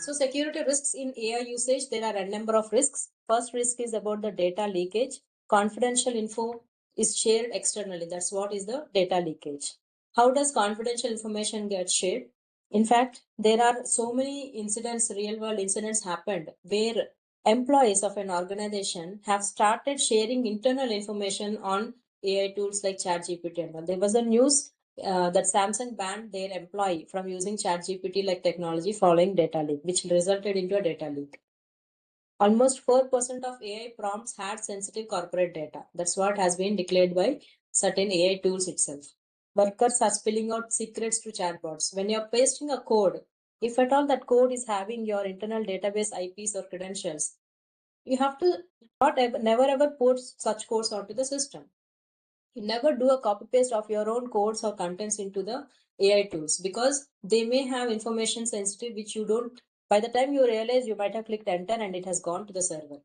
So security risks in AI usage, there are a number of risks. First risk is about the data leakage. Confidential info is shared externally. That's what is the data leakage. How does confidential information get shared? In fact, there are so many incidents, real world incidents happened where employees of an organization have started sharing internal information on AI tools like ChatGPT and all. There was a news that Samsung banned their employee from using ChatGPT like technology following data leak, which resulted into a data leak. Almost 4% of AI prompts had sensitive corporate data. That's what has been declared by certain AI tools itself. Workers are spilling out secrets to chatbots. When you're pasting a code, if at all that code is having your internal database IPs or credentials, you have to never ever put such codes onto the system. You never do a copy paste of your own codes or contents into the AI tools because they may have information sensitive which you don't, by the time you realize, you might have clicked enter and it has gone to the server.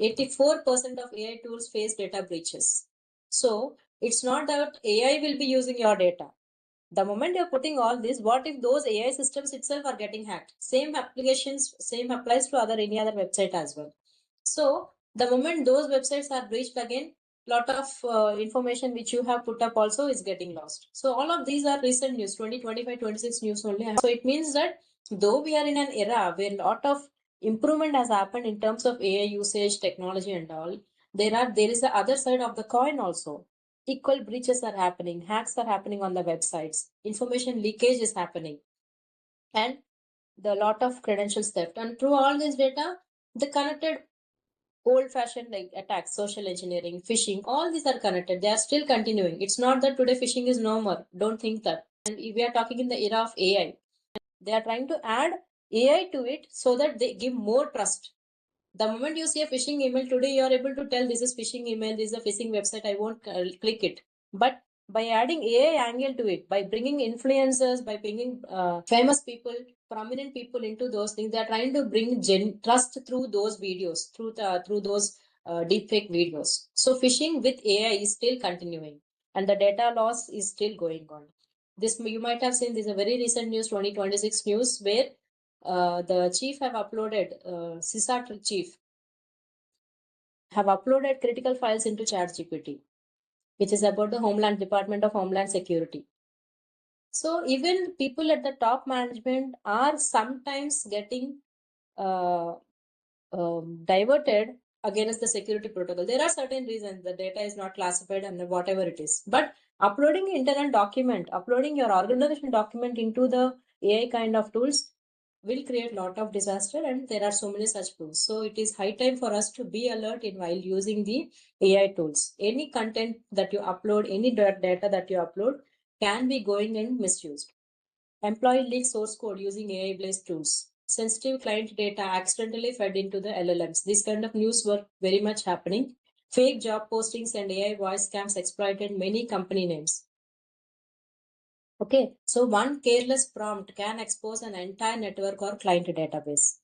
84% of AI tools face data breaches. So it's not that AI will be using your data. The moment you're putting all this, what if those AI systems itself are getting hacked? Same applications, same applies to any other website as well. So the moment those websites are breached again, lot of information which you have put up also is getting lost. So all of these are recent news, 2025, 26 news only. So it means that though we are in an era where lot of improvement has happened in terms of AI usage, technology and all, there is the other side of the coin also. Equal breaches are happening, hacks are happening on the websites, information leakage is happening, and the lot of credentials theft. And through all this data, the connected old-fashioned like attacks, social engineering, phishing, all these are connected. They are still continuing. It's not that today phishing is no more. Don't think that. And we are talking in the era of AI. They are trying to add AI to it so that they give more trust. The moment you see a phishing email today, you are able to tell this is phishing email, this is a phishing website, I won't click it. But by adding AI angle to it, by bringing influencers, by bringing famous people, prominent people into those things, they are trying to bring trust through those videos, through those deepfake videos. So phishing with AI is still continuing, and the data loss is still going on. This you might have seen. This is a very recent news, 2026 news, where the chief have uploaded, CISA chief have uploaded critical files into ChatGPT, which is about the Homeland Department of Homeland Security. So even people at the top management are sometimes getting diverted against the security protocol. There are certain reasons the data is not classified and whatever it is. But uploading internal document, uploading your organization document into the AI kind of tools will create a lot of disaster, and there are so many such tools. So it is high time for us to be alert in while using the AI tools. Any content that you upload, any data that you upload can be going and misused. Employee leak source code using AI-based tools. Sensitive client data accidentally fed into the LLMs. This kind of news were very much happening. Fake job postings and AI voice scams exploited many company names. Okay, so one careless prompt can expose an entire network or client database.